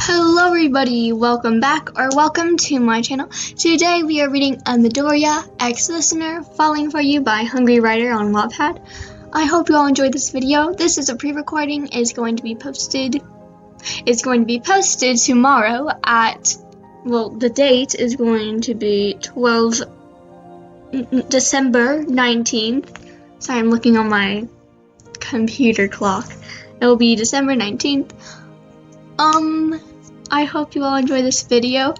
Hello everybody, welcome back or welcome to my channel. Today we are reading a Midoriya ex-listener Falling For You by Hungry Writer on Wattpad. I hope you all enjoyed this video. This is a pre-recording. It's going to be posted tomorrow at, well, the date is going to be December 19th. Sorry, I'm looking on my computer clock. It will be December 19th. I hope you all enjoy this video.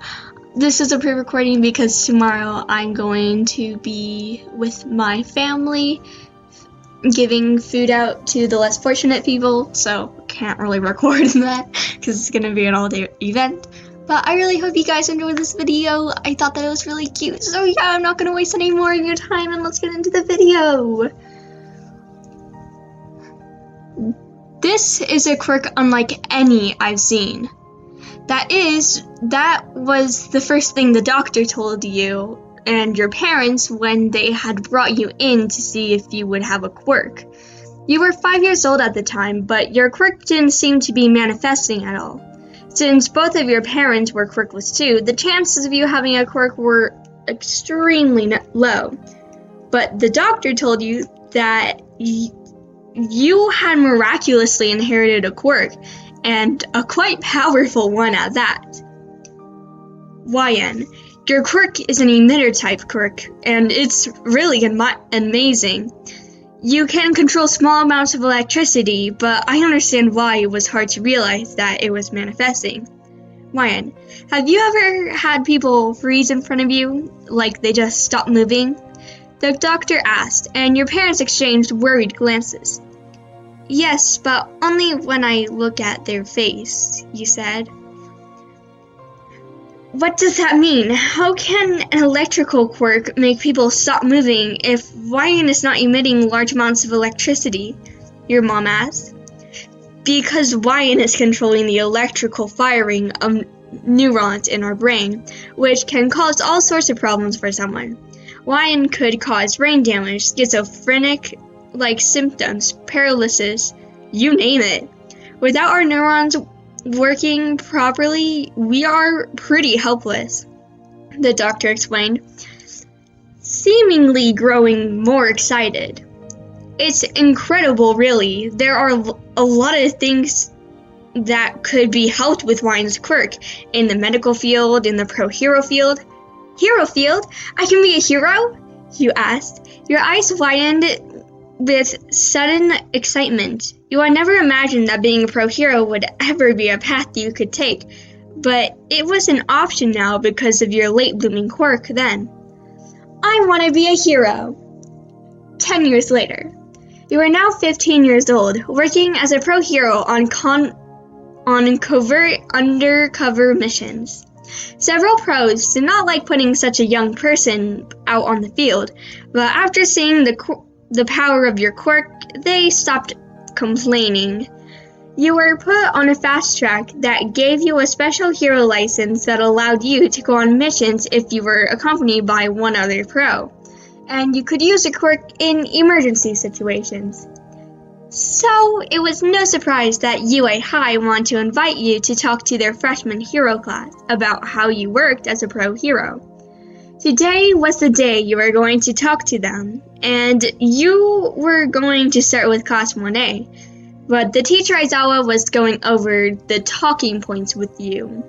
This is a pre-recording because tomorrow I'm going to be with my family giving food out to the less fortunate people, so can't really record that because it's going to be an all-day event. But I really hope you guys enjoyed this video. I thought that it was really cute, so yeah, I'm not going to waste any more of your time and let's get into the video. This is a quirk unlike any I've seen. That was the first thing the doctor told you and your parents when they had brought you in to see if you would have a quirk. You were 5 years old at the time, but your quirk didn't seem to be manifesting at all. Since both of your parents were quirkless too, the chances of you having a quirk were extremely low. But the doctor told you that you had miraculously inherited a quirk, and a quite powerful one at that. YN, your quirk is an emitter type quirk, and it's really amazing. You can control small amounts of electricity, but I understand why it was hard to realize that it was manifesting. YN, have you ever had people freeze in front of you, like they just stop moving? The doctor asked, and your parents exchanged worried glances. Yes, but only when I look at their face, you said. What does that mean? How can an electrical quirk make people stop moving if YN is not emitting large amounts of electricity? Your mom asked. Because YN is controlling the electrical firing of neurons in our brain, which can cause all sorts of problems for someone. YN could cause brain damage, schizophrenic-like symptoms, paralysis, you name it. Without our neurons working properly, we are pretty helpless, the doctor explained, seemingly growing more excited. It's incredible, really. There are a lot of things that could be helped with YN's quirk, in the medical field, in the pro-hero field. Hero field? I can be a hero? You asked. Your eyes widened with sudden excitement. You had never imagined that being a pro-hero would ever be a path you could take, but it was an option now because of your late-blooming quirk then. I want to be a hero. 10 years later. You are now 15 years old, working as a pro-hero on covert undercover missions. Several pros did not like putting such a young person out on the field, but after seeing the power of your quirk, they stopped complaining. You were put on a fast track that gave you a special hero license that allowed you to go on missions if you were accompanied by one other pro, and you could use a quirk in emergency situations. So, it was no surprise that UA High wanted to invite you to talk to their freshman hero class about how you worked as a pro hero. Today was the day you were going to talk to them, and you were going to start with class 1A, but the teacher Aizawa was going over the talking points with you.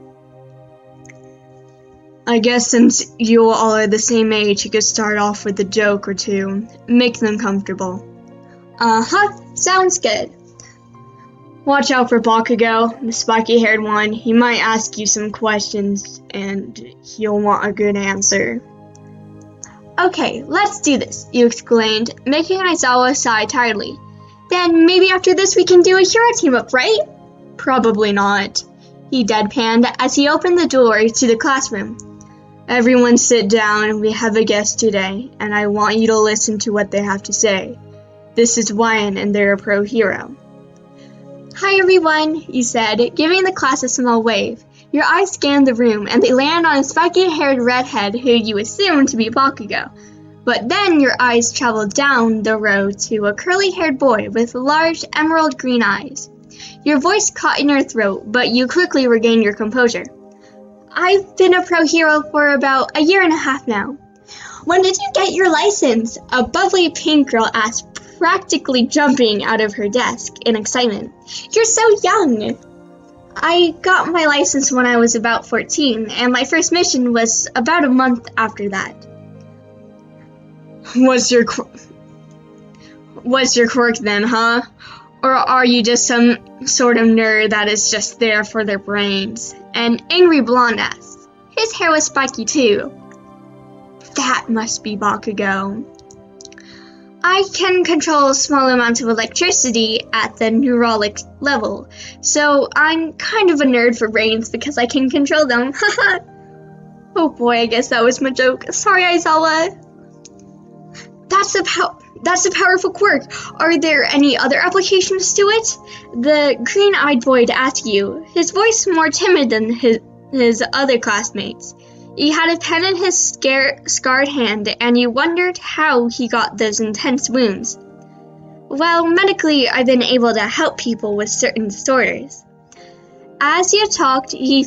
I guess since you all are the same age, you could start off with a joke or two, make them comfortable. Sounds good. Watch out for Bakugo, the spiky-haired one. He might ask you some questions, and he'll want a good answer. Okay, let's do this, you exclaimed, making Aizawa sigh tiredly. Then maybe after this we can do a hero team-up, right? Probably not, he deadpanned as he opened the door to the classroom. Everyone sit down, we have a guest today, and I want you to listen to what they have to say. This is YN and they're a pro hero. Hi everyone, you said, giving the class a small wave. Your eyes scanned the room and they landed on a spiky-haired redhead who you assumed to be Bakugo. But then your eyes traveled down the row to a curly-haired boy with large emerald green eyes. Your voice caught in your throat, but you quickly regained your composure. I've been a pro hero for about a year and a half now. When did you get your license? A bubbly pink girl asked, practically jumping out of her desk in excitement. You're so young! I got my license when I was about 14, and my first mission was about a month after that. What's your quirk then, huh? Or are you just some sort of nerd that is just there for their brains? An angry blonde asked. His hair was spiky too. That must be Bakugo. I can control small amounts of electricity at the neuralic level, so I'm kind of a nerd for brains because I can control them. Haha. Oh boy, I guess that was my joke. Sorry, Aizawa. That's a powerful quirk. Are there any other applications to it? The green-eyed boy asked you, his voice more timid than his other classmates. He had a pen in his scarred hand, and you wondered how he got those intense wounds. Well, medically, I've been able to help people with certain disorders. As you talked, he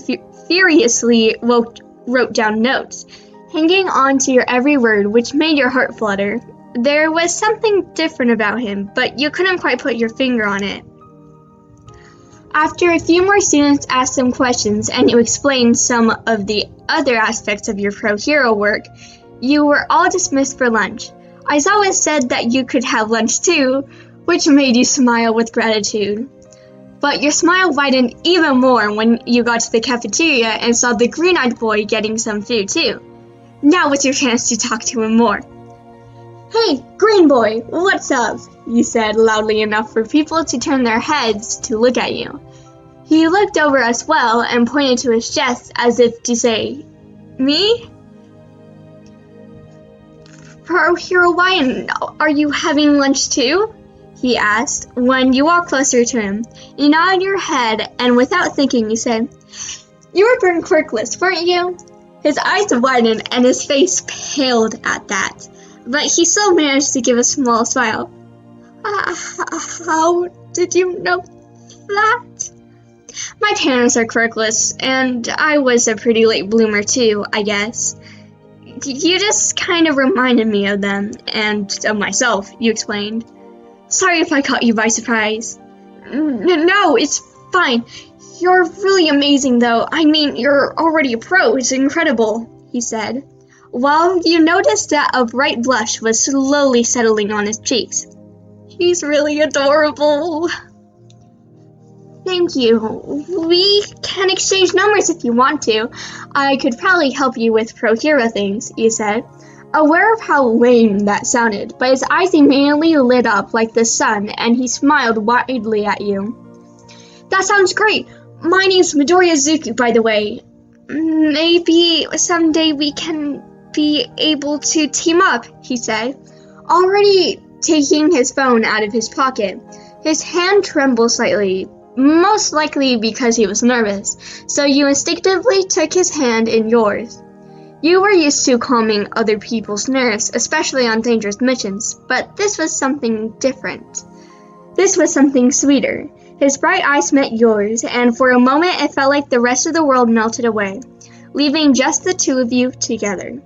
furiously wrote down notes, hanging on to your every word, which made your heart flutter. There was something different about him, but you couldn't quite put your finger on it. After a few more students asked some questions and you explained some of the other aspects of your pro hero work, you were all dismissed for lunch. Aizawa said that you could have lunch too, which made you smile with gratitude. But your smile widened even more when you got to the cafeteria and saw the green-eyed boy getting some food too. Now was your chance to talk to him more. Hey, green boy, what's up? You said loudly enough for people to turn their heads to look at you. He looked over as well and pointed to his chest as if to say, Me? Pro Hero Lion, are you having lunch too? He asked. When you walked closer to him, you nodded your head and without thinking you said, You were born quirkless, weren't you? His eyes widened and his face paled at that, but he still managed to give a small smile. How did you know that? My parents are quirkless, and I was a pretty late bloomer too, I guess. You just kind of reminded me of them, and of myself, you explained. Sorry if I caught you by surprise. No, it's fine. You're really amazing though. I mean, you're already a pro, it's incredible, he said. Well, you noticed that a bright blush was slowly settling on his cheeks. He's really adorable. Thank you. We can exchange numbers if you want to. I could probably help you with pro hero things, you said, aware of how lame that sounded, but his eyes immediately lit up like the sun and he smiled widely at you. That sounds great. My name's Midoriya Zuku, by the way. Maybe someday we can be able to team up, he said, already taking his phone out of his pocket. His hand trembled slightly, most likely because he was nervous, so you instinctively took his hand in yours. You were used to calming other people's nerves, especially on dangerous missions, but this was something different. This was something sweeter. His bright eyes met yours, and for a moment it felt like the rest of the world melted away, leaving just the two of you together.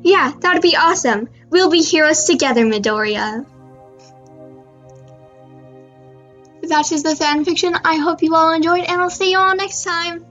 Yeah, that'd be awesome. We'll be heroes together, Midoriya. That is the fanfiction. I hope you all enjoyed, and I'll see you all next time.